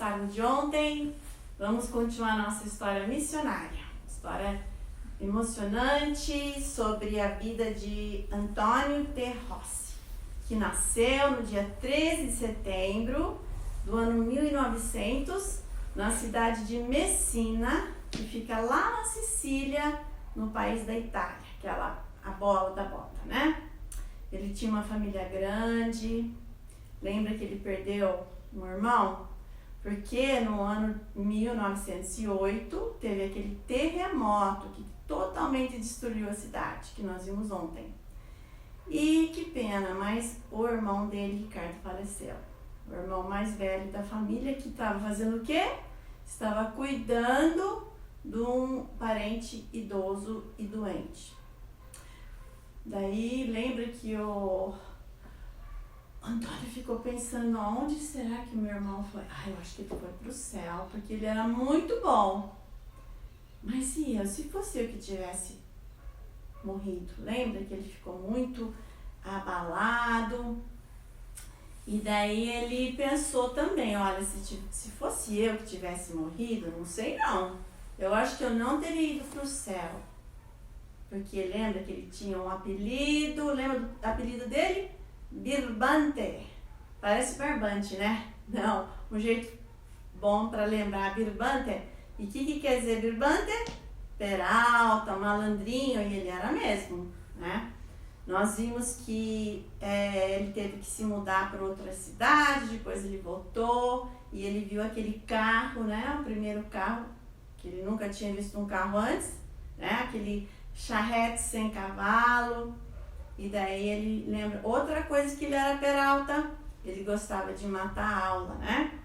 aniversário de ontem, vamos continuar nossa história missionária. História emocionante sobre a vida de Antônio de Rossi, que nasceu no dia 13 de setembro do ano 1900, na cidade de Messina, que fica lá na Sicília, no país da Itália, aquela a bola da bota, né? Ele tinha uma família grande. Lembra que ele perdeu um irmão? Porque no ano 1908 teve aquele terremoto que totalmente destruiu a cidade, que nós vimos ontem. E que pena, mas o irmão dele, Ricardo, faleceu. O irmão mais velho da família, que estava fazendo o quê? Estava cuidando de um parente idoso e doente. Daí lembra que o Antônio ficou pensando, onde será que meu irmão foi? Eu acho que ele foi pro céu, porque ele era muito bom. Mas se fosse eu que tivesse morrido? Lembra que ele ficou muito abalado? E daí ele pensou também, olha, se fosse eu que tivesse morrido, não sei não. Eu acho que eu não teria ido pro céu. Porque lembra que ele tinha um apelido, lembra do apelido dele? Birbante. Parece barbante, né? Não, um jeito bom para lembrar Birbante. E o que quer dizer Birbante? Peralta, malandrinho, e ele era mesmo, né? Nós vimos que ele teve que se mudar para outra cidade, depois ele voltou e ele viu aquele carro, né? O primeiro carro, que ele nunca tinha visto um carro antes, né? Aquele charrete sem cavalo. E daí ele lembra outra coisa, que ele era peralta, ele gostava de matar a aula, né?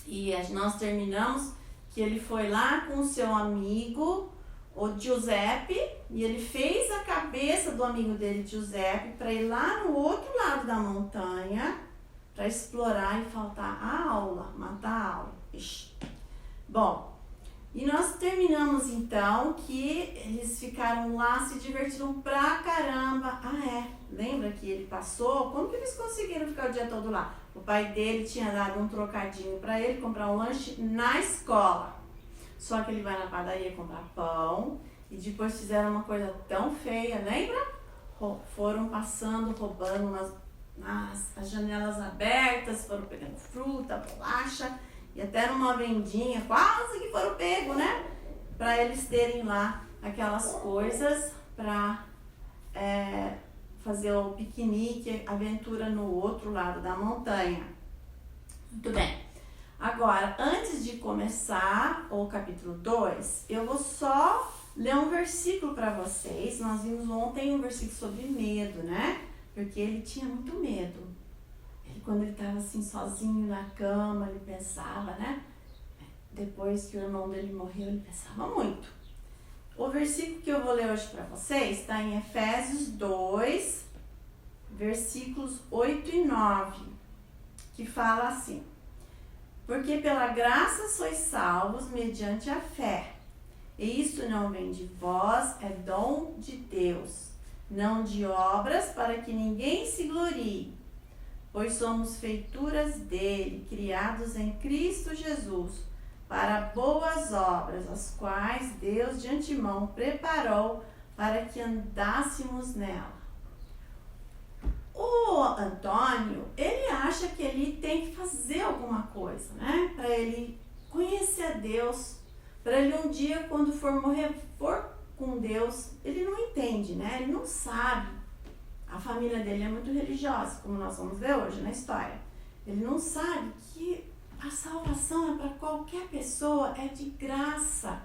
E nós terminamos que ele foi lá com o seu amigo, o Giuseppe, e ele fez a cabeça do amigo dele, Giuseppe, para ir lá no outro lado da montanha, para explorar e faltar a aula, matar a aula. Ixi. Bom, e nós terminamos então que eles ficaram lá, se divertiram pra caramba. Lembra que ele passou? Como que eles conseguiram ficar o dia todo lá? O pai dele tinha dado um trocadinho pra ele comprar um lanche na escola. Só que ele vai na padaria comprar pão e depois fizeram uma coisa tão feia, lembra? Foram passando, roubando as janelas abertas, foram pegando fruta, bolacha. E até numa vendinha, quase que foram pegos, né? Para eles terem lá aquelas coisas para fazer o piquenique, aventura no outro lado da montanha. Muito bem. Agora, antes de começar o capítulo 2, eu vou só ler um versículo para vocês. Nós vimos ontem um versículo sobre medo, né? Porque ele tinha muito medo. Quando ele estava assim sozinho na cama, ele pensava, né? Depois que o irmão dele morreu, ele pensava muito. O versículo que eu vou ler hoje para vocês está em Efésios 2, versículos 8 e 9, que fala assim: porque pela graça sois salvos mediante a fé, e isso não vem de vós, é dom de Deus, não de obras, para que ninguém se glorie. Pois somos feituras dele, criados em Cristo Jesus, para boas obras, as quais Deus de antemão preparou para que andássemos nela. O Antônio, ele acha que ele tem que fazer alguma coisa, né? Para ele conhecer a Deus, para ele um dia, quando for morrer, for com Deus. Ele não entende, né? Ele não sabe. A família dele é muito religiosa, como nós vamos ver hoje na história. Ele não sabe que a salvação é para qualquer pessoa, é de graça.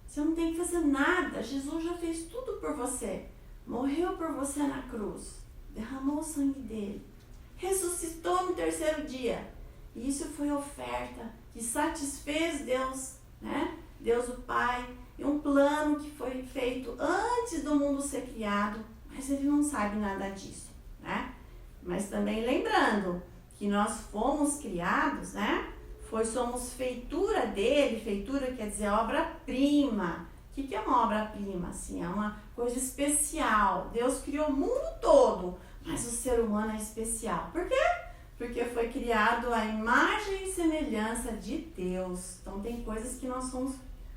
Você não tem que fazer nada. Jesus já fez tudo por você. Morreu por você na cruz. Derramou o sangue dele. Ressuscitou no terceiro dia. E isso foi oferta que satisfez Deus, né? Deus o Pai. E um plano que foi feito antes do mundo ser criado. Mas ele não sabe nada disso, né? Mas também lembrando que nós fomos criados, né? Somos feitura dele. Feitura quer dizer obra-prima. O que é uma obra-prima? Assim, é uma coisa especial. Deus criou o mundo todo, mas o ser humano é especial. Por quê? porque foi criado à imagem e semelhança de Deus. Então tem coisas que nós somos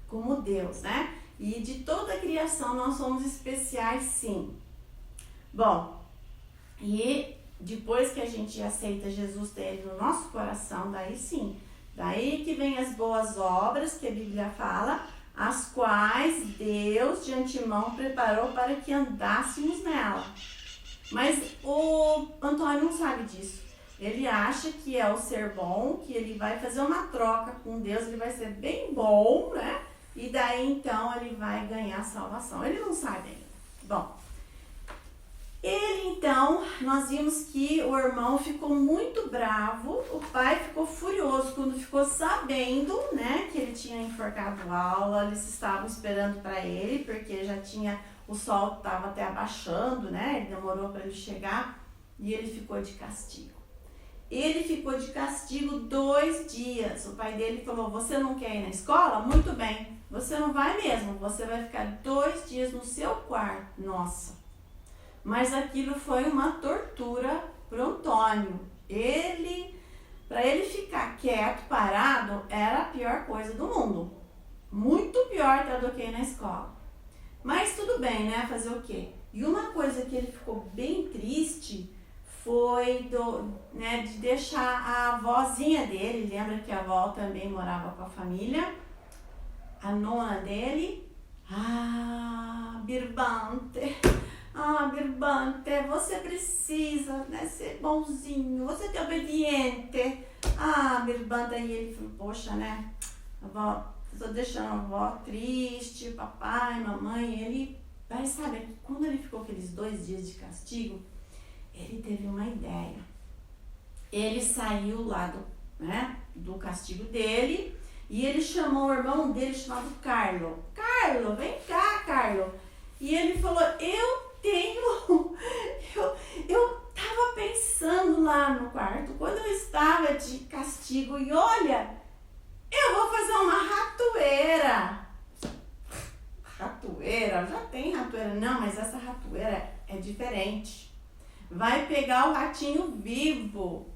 como Deus, né? E de toda a criação nós somos especiais, sim. Bom, e depois que a gente aceita Jesus ter no nosso coração, daí sim, daí que vem as boas obras que a Bíblia fala, as quais Deus de antemão preparou para que andássemos nela. Mas o Antônio não sabe disso. Ele acha que é o ser bom, que ele vai fazer uma troca com Deus, ele vai ser bem bom, né? E daí então ele vai ganhar salvação. Ele não sabe ainda. Bom, ele então, nós vimos que o irmão ficou muito bravo, o pai ficou furioso quando ficou sabendo, né, que ele tinha enforcado a aula, eles estavam esperando para ele, porque já tinha, o sol estava até abaixando, né, ele demorou para ele chegar e ele ficou de castigo. Ele ficou de castigo 2 dias. O pai dele falou, você não quer ir na escola? Muito bem, você não vai mesmo, você vai ficar 2 dias no seu quarto. Nossa! Mas aquilo foi uma tortura para o Antônio. Para ele ficar quieto, parado, era a pior coisa do mundo. Muito pior até do que ir na escola. Mas tudo bem, né? Fazer o quê? E uma coisa que ele ficou bem triste foi de deixar a avózinha dele, lembra que a avó também morava com a família, a nona dele, Birbante, você precisa, né, ser bonzinho, você é obediente. Birbante, aí ele falou, poxa, né, avó, estou deixando a avó triste, papai, mamãe, mas sabe, quando ele ficou aqueles 2 dias de castigo, ele teve uma ideia. Ele saiu lá do castigo dele e ele chamou o irmão dele chamado Carlo. Carlo, vem cá, Carlo. E ele falou, eu tava pensando lá no quarto, quando eu estava de castigo, e olha, eu vou fazer uma ratoeira. Ratoeira? Já tem ratoeira. Não, mas essa ratoeira é diferente. Vai pegar o ratinho vivo.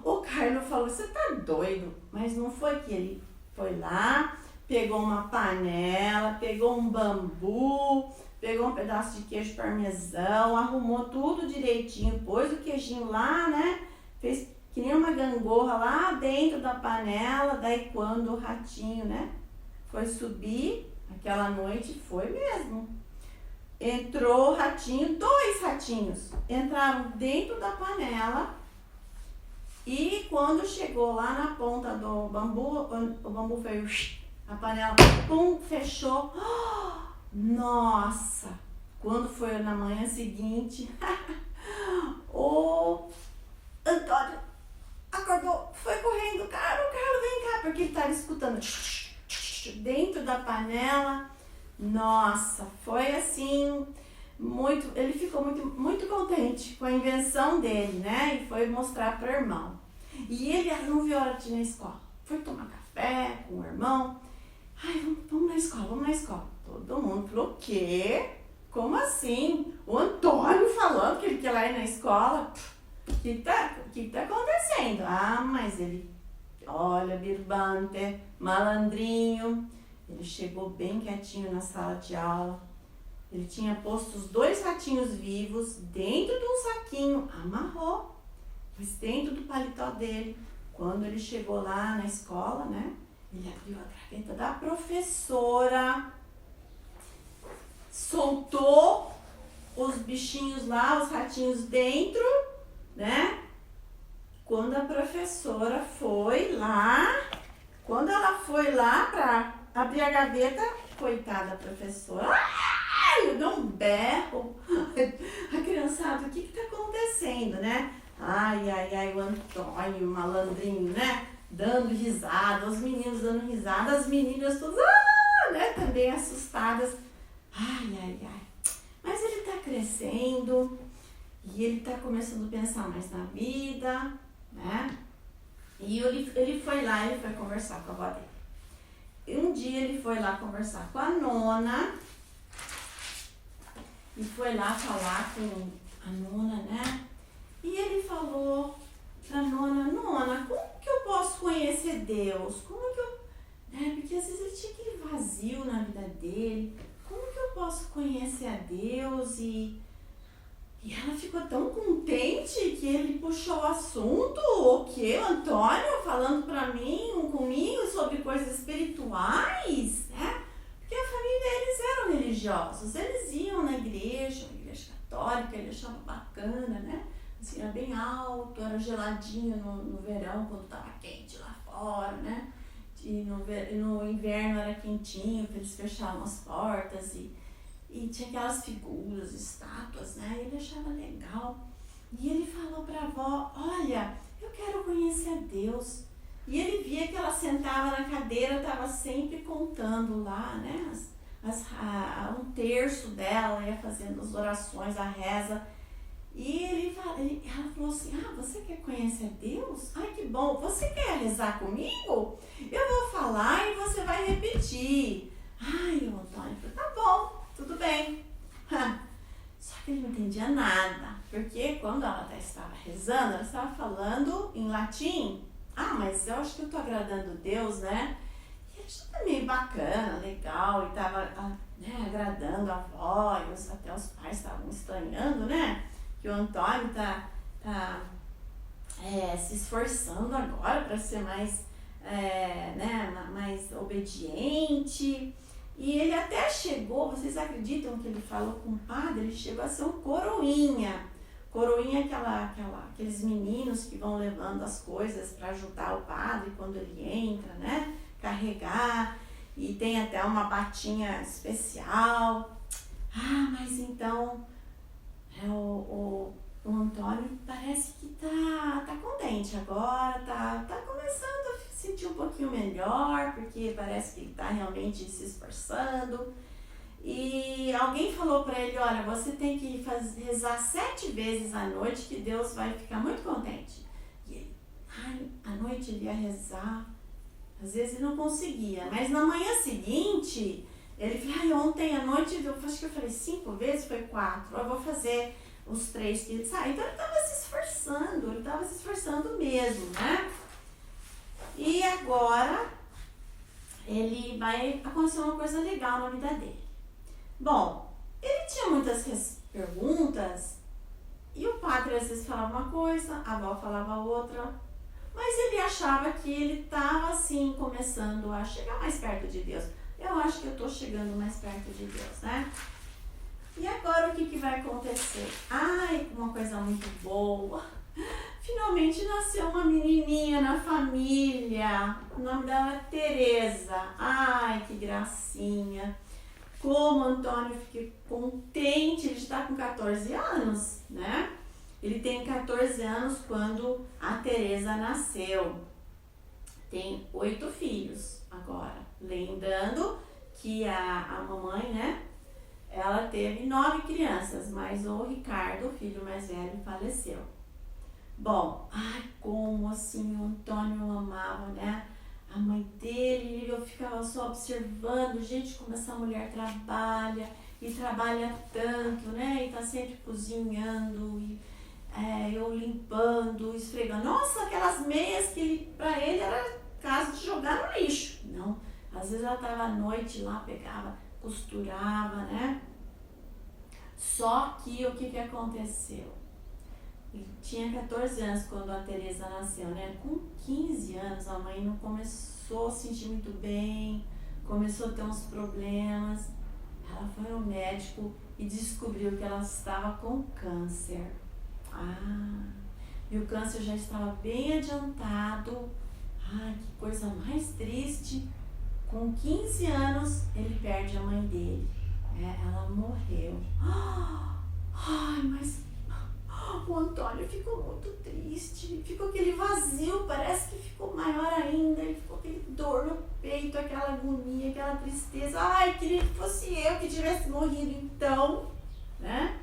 O Carlos falou, você tá doido? Mas não foi que ele foi lá, pegou uma panela, pegou um bambu, pegou um pedaço de queijo parmesão, arrumou tudo direitinho, pôs o queijinho lá, né? Fez que nem uma gangorra lá dentro da panela. Daí quando o ratinho, né, foi subir aquela noite, foi mesmo. Entrou o ratinho, 2 ratinhos entraram dentro da panela e quando chegou lá na ponta do bambu, o bambu fez, a panela, pum, fechou. Nossa! Quando foi na manhã seguinte, o Antônio acordou, foi correndo, Carlos, vem cá, porque ele estava escutando dentro da panela. Nossa, foi assim, ele ficou muito contente com a invenção dele, né? E foi mostrar para o irmão. E ele não viu a hora de ir na escola. Foi tomar café com o irmão. Vamos na escola. Todo mundo falou, o quê? Como assim? O Antônio falando que ele quer ir na escola? O que tá acontecendo? Mas ele, olha, Birbante, malandrinho. Ele chegou bem quietinho na sala de aula. Ele tinha posto os 2 ratinhos vivos dentro de um saquinho, amarrou, pôs dentro do paletó dele. Quando ele chegou lá na escola, né, ele abriu a gaveta da professora, soltou os bichinhos lá, os ratinhos dentro, né? Quando a professora foi lá, para abrir a gaveta, coitada da professora, deu um berro. A criançada, o que tá acontecendo, né? O Antônio, malandrinho, né? Dando risada, os meninos dando risada, as meninas todas, né? Também assustadas. Mas ele tá crescendo e ele tá começando a pensar mais na vida, né? E ele foi lá, ele foi conversar com a avó dele. E um dia ele foi lá conversar com a nona e foi lá falar com a nona, né? E ele falou pra nona, como que eu posso conhecer Deus? Como que eu... porque às vezes ele tinha aquele vazio na vida dele. Como que eu posso conhecer a Deus? E ela ficou tão contente que ele puxou o assunto. O quê? O Antônio falando comigo sobre coisas espirituais, né? Porque a família deles eram religiosos. Eles iam na igreja católica, ele achava bacana, né? Assim, era bem alto, era geladinho no verão, quando estava quente lá fora, né? E no inverno era quentinho, porque eles fechavam as portas e tinha aquelas figuras, estátuas, né? Ele achava legal. E ele falou pra avó, olha, eu quero conhecer a Deus. E ele via que ela sentava na cadeira, estava sempre contando lá, né? Um terço dela, ia fazendo as orações, a reza. E ela falou assim, você quer conhecer a Deus? Ai, que bom, você quer rezar comigo? Eu vou falar e você vai repetir. Ai, o Antônio falou, tá bom, tudo bem. Só que ele não entendia nada, porque quando ela estava rezando, ela estava falando em latim. Mas eu acho que eu estou agradando Deus, né? E ele achava meio bacana, legal, e estava agradando a avó, até os pais estavam estranhando, né? Que o Antônio tá se esforçando agora para ser mais, mais obediente. E ele até chegou, vocês acreditam que ele falou com o padre? Ele chegou a ser um coroinha. Coroinha é aqueles meninos que vão levando as coisas para ajudar o padre quando ele entra, né? Carregar. E tem até uma batinha especial. Mas então... O Antônio parece que tá contente agora, tá começando a se sentir um pouquinho melhor, porque parece que ele tá realmente se esforçando. E alguém falou para ele, olha, você tem que rezar 7 vezes à noite que Deus vai ficar muito contente. E ele, à noite ele ia rezar, às vezes ele não conseguia, mas na manhã seguinte... Ele falou, ontem à noite, acho que eu falei 5 vezes, foi 4. Eu vou fazer os 3 que ele saiu. Então ele estava se esforçando mesmo, né? E agora, vai acontecer uma coisa legal na vida dele. Bom, ele tinha muitas perguntas, e o padre às vezes falava uma coisa, a avó falava outra, mas ele achava que ele estava assim, começando a chegar mais perto de Deus. Eu acho que eu estou chegando mais perto de Deus, né? E agora o que vai acontecer? Uma coisa muito boa. Finalmente nasceu uma menininha na família. O nome dela é Tereza. Que gracinha. Como o Antônio fiquei contente. Ele está com 14 anos, né? Ele tem 14 anos quando a Tereza nasceu. Tem 8 filhos agora. Lembrando que a mamãe, né, ela teve 9 crianças, mas o Ricardo, o filho mais velho, faleceu. Bom, como assim o Antônio amava, né, a mãe dele. Eu ficava só observando, gente, como essa mulher trabalha, e trabalha tanto, né, e tá sempre cozinhando, e eu limpando, esfregando. Nossa, aquelas meias que pra ele era caso de jogar no lixo. Não. Às vezes ela estava à noite lá, pegava, costurava, né? Só que o que aconteceu? Ele tinha 14 anos quando a Tereza nasceu, né? Com 15 anos a mãe não começou a se sentir muito bem, começou a ter uns problemas. Ela foi ao médico e descobriu que ela estava com câncer. E o câncer já estava bem adiantado. Que coisa mais triste. Com 15 anos, ele perde a mãe dele. Ela morreu. Mas o Antônio ficou muito triste. Ficou aquele vazio, parece que ficou maior ainda. Ele ficou aquele dor no peito, aquela agonia, aquela tristeza. Queria que fosse eu que tivesse morrido então, né?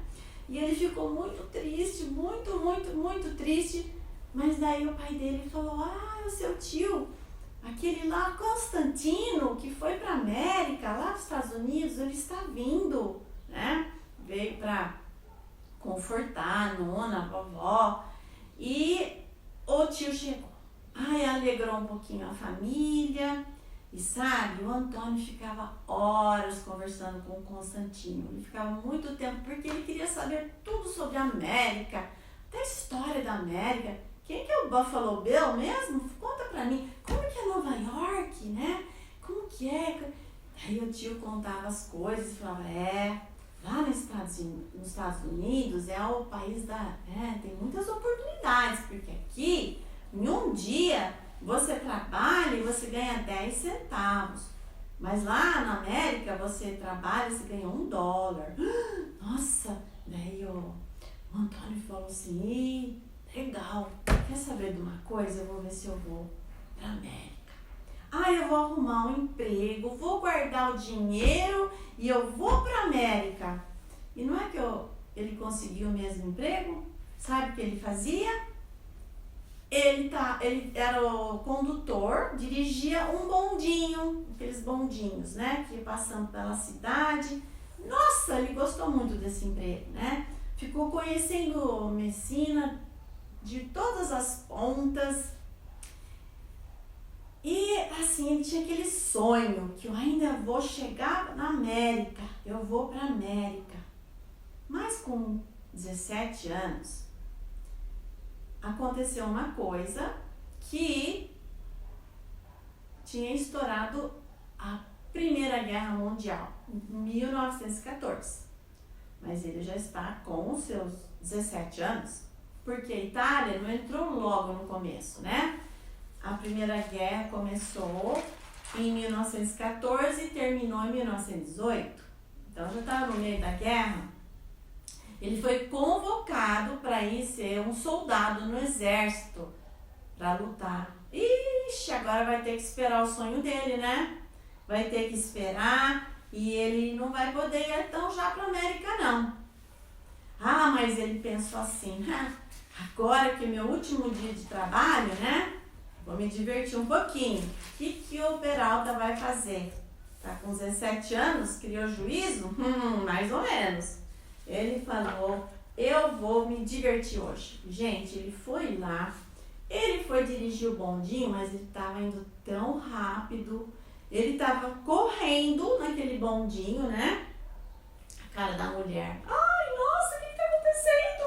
E ele ficou muito triste, muito, muito, muito triste. Mas daí o pai dele falou, o seu tio, aquele lá, Constantino, que foi para América, lá nos Estados Unidos, ele está vindo, né? Veio para confortar a nona, a vovó. E o tio chegou. Ai, alegrou um pouquinho a família. E sabe, o Antônio ficava horas conversando com o Constantino. Ele ficava muito tempo porque ele queria saber tudo sobre a América, até a história da América. Quem que é o Buffalo Bill mesmo? Conta pra mim. Como que é Nova York, né? Como que é? Aí o tio contava as coisas e falava, lá nos Estados Unidos é o país tem muitas oportunidades, porque aqui, em um dia, você trabalha e você ganha 10 centavos. Mas lá na América, você trabalha e você ganha $1. Nossa, daí o Antônio falou assim, legal, quer saber de uma coisa? Eu vou ver se eu vou pra América. Eu vou arrumar um emprego, vou guardar o dinheiro e eu vou pra América. E não é que ele conseguiu o mesmo emprego? Sabe o que ele fazia? Ele era o condutor, dirigia um bondinho, aqueles bondinhos, né, que ia passando pela cidade. Nossa, ele gostou muito desse emprego, né? Ficou conhecendo Messina de todas as pontas. E assim, ele tinha aquele sonho que eu ainda vou chegar na América, eu vou para a América. Mas com 17 anos, aconteceu uma coisa que tinha estourado a Primeira Guerra Mundial, em 1914. Mas ele já está com os seus 17 anos, porque a Itália não entrou logo no começo, né? A Primeira Guerra começou em 1914 e terminou em 1918. Então já estava no meio da guerra. Ele foi convocado para ir ser um soldado no exército, para lutar. Ixi, agora vai ter que esperar o sonho dele, né? Vai ter que esperar e ele não vai poder ir tão já para a América, não. Mas ele pensou assim, agora que é meu último dia de trabalho, né? Vou me divertir um pouquinho. O que o Peralta vai fazer? Tá com 17 anos, criou juízo? Mais ou menos. Ele falou, eu vou me divertir hoje. Gente, ele foi lá, ele foi dirigir o bondinho, mas ele estava indo tão rápido. Ele estava correndo naquele bondinho, né? A cara da mulher. Nossa, o que tá acontecendo?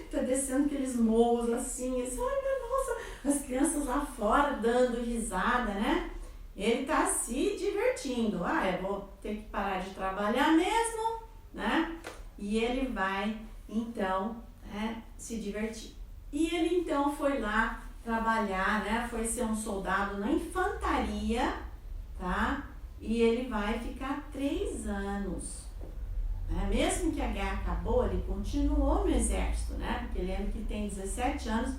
Tá descendo aqueles morros assim. Nossa, as crianças lá fora dando risada, né? Ele tá se divertindo. Eu vou ter que parar de trabalhar mesmo, né? E ele vai, então, se divertir. E ele, então, foi lá trabalhar, né? Foi ser um soldado na infantaria, tá? E ele vai ficar 3 anos. Mesmo que a guerra acabou, ele continuou no exército, né? Porque lembra que tem 17 anos,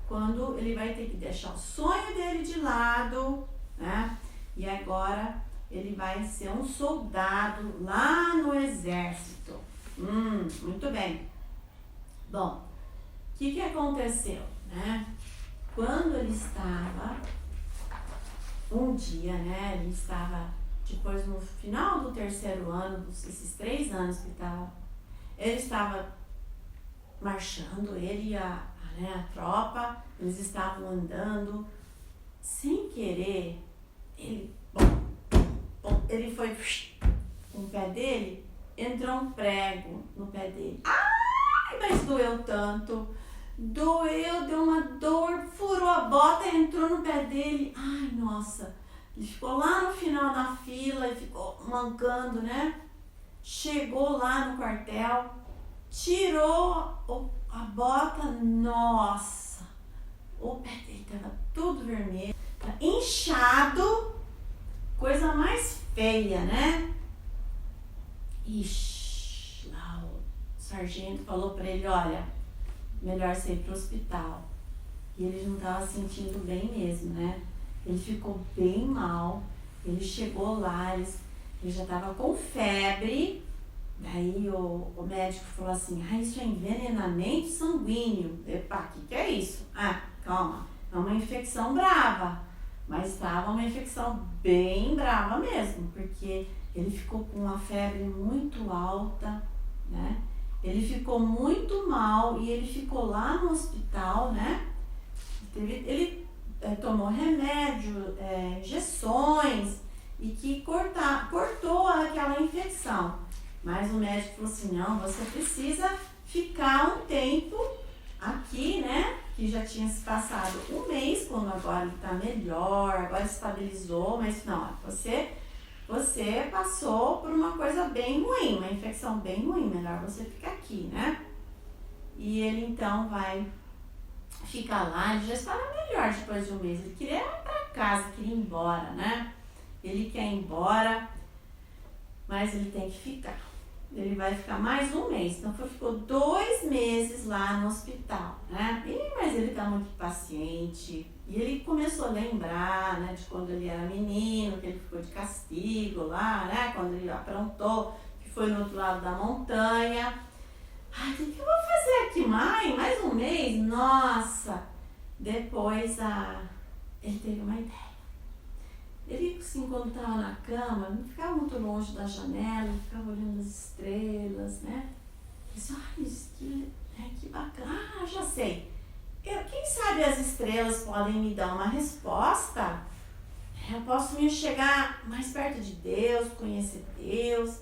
quando ele vai ter que deixar o sonho dele de lado, né? E agora ele vai ser um soldado lá no exército. Muito bem. Bom, o que aconteceu, né? Quando ele estava, um dia, né? Ele estava, depois no final do 3º ano, esses 3 anos que ele estava marchando, ele e a tropa, eles estavam andando, sem querer, ele foi com o pé dele, entrou um prego no pé dele. Mas doeu tanto. Doeu, deu uma dor, furou a bota, entrou no pé dele. Nossa. Ele ficou lá no final da fila e ficou mancando, né? Chegou lá no quartel, tirou a bota. Nossa. O pé dele tava tudo vermelho, inchado. Coisa mais feia, né? Ixi, lá o sargento falou pra ele, olha, melhor você ir pro hospital. E ele não tava sentindo bem mesmo, né? Ele ficou bem mal, ele chegou lá, ele já tava com febre. Daí o médico falou assim, isso é envenenamento sanguíneo. Epa, o que é isso? Calma, é uma infecção brava. Mas estava uma infecção bem brava mesmo, porque ele ficou com uma febre muito alta, né? Ele ficou muito mal e ele ficou lá no hospital, né? Ele tomou remédio, injeções e que cortou aquela infecção. Mas o médico falou assim, não, você precisa ficar um tempo aqui, né? Que já tinha se passado um mês, quando agora ele tá melhor, agora estabilizou, mas não, você passou por uma coisa bem ruim, uma infecção bem ruim, melhor você ficar aqui, né? E ele então vai ficar lá, ele já estava melhor depois de um mês, ele queria ir para casa, queria ir embora, né? Ele quer ir embora, mas ele tem que ficar. Ele vai ficar mais um mês, então ficou 2 meses lá no hospital, né? Mas ele tá muito paciente e ele começou a lembrar, né, de quando ele era menino, que ele ficou de castigo lá, né? Quando ele aprontou, que foi no outro lado da montanha. Ai, o que eu vou fazer aqui, mãe? Mais um mês? Nossa! Depois ele teve uma ideia. Ele, assim, quando estava na cama, não ficava muito longe da janela, ficava olhando as estrelas, né? Ele disse, ai, que bacana. Ah, já sei. Quem sabe as estrelas podem me dar uma resposta? Eu posso me chegar mais perto de Deus, conhecer Deus.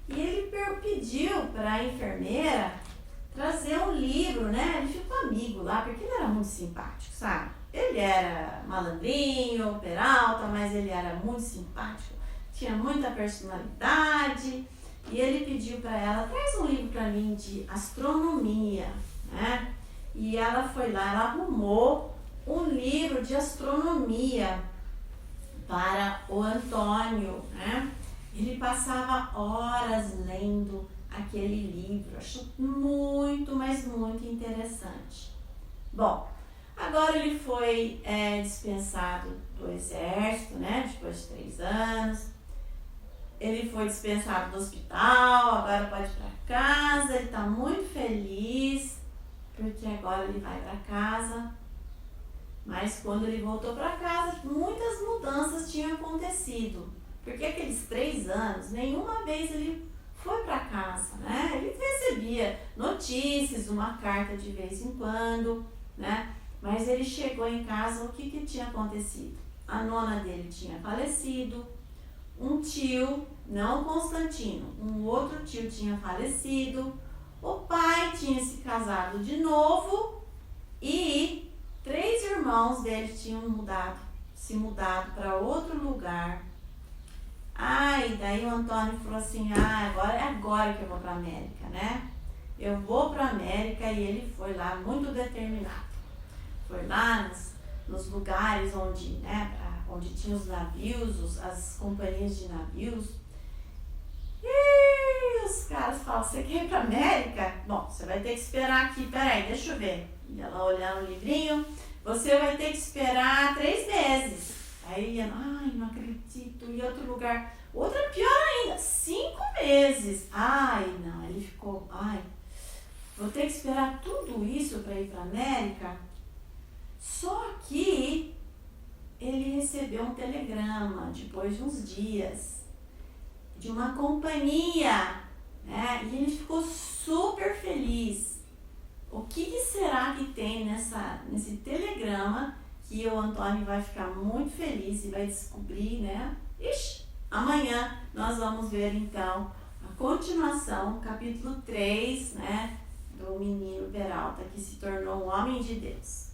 E ele pediu para a enfermeira trazer um livro, né? Ele ficou amigo lá, porque ele era muito simpático, sabe? Ele era malandrinho, peralta, mas ele era muito simpático, tinha muita personalidade. E ele pediu para ela, traz um livro para mim de astronomia, né? E ela foi lá, ela arrumou um livro de astronomia para o Antônio, né? Ele passava horas lendo aquele livro, achou muito, mas muito interessante. Bom, agora ele foi dispensado do exército, né? Depois de 3 anos. Ele foi dispensado do hospital, agora pode ir para casa, ele está muito feliz, porque agora ele vai para casa. Mas quando ele voltou para casa, muitas mudanças tinham acontecido. Porque aqueles 3 anos, nenhuma vez ele foi para casa, né? Ele recebia notícias, uma carta de vez em quando, né? Mas ele chegou em casa, o que tinha acontecido? A nona dele tinha falecido, um tio, não Constantino, um outro tio tinha falecido, o pai tinha se casado de novo e 3 irmãos dele tinham se mudado para outro lugar. E daí o Antônio falou assim, agora é agora que eu vou para a América, né? Eu vou para a América, e ele foi lá muito determinado. Foi lá nos lugares onde, né, onde tinha os navios, as companhias de navios. E os caras falam, você quer ir para a América? Bom, você vai ter que esperar aqui, peraí, deixa eu ver. E ela olhando o livrinho, você vai ter que esperar 3 meses. Aí, não acredito, e outro lugar, outra pior ainda, 5 meses. Não, ele ficou, vou ter que esperar tudo isso para ir para a América. Só que ele recebeu um telegrama, depois de uns dias, de uma companhia, né? E ele ficou super feliz. O que será que tem nesse telegrama que o Antônio vai ficar muito feliz e vai descobrir, né? Amanhã nós vamos ver então a continuação, capítulo 3, né? Do menino Peralta, que se tornou um homem de Deus.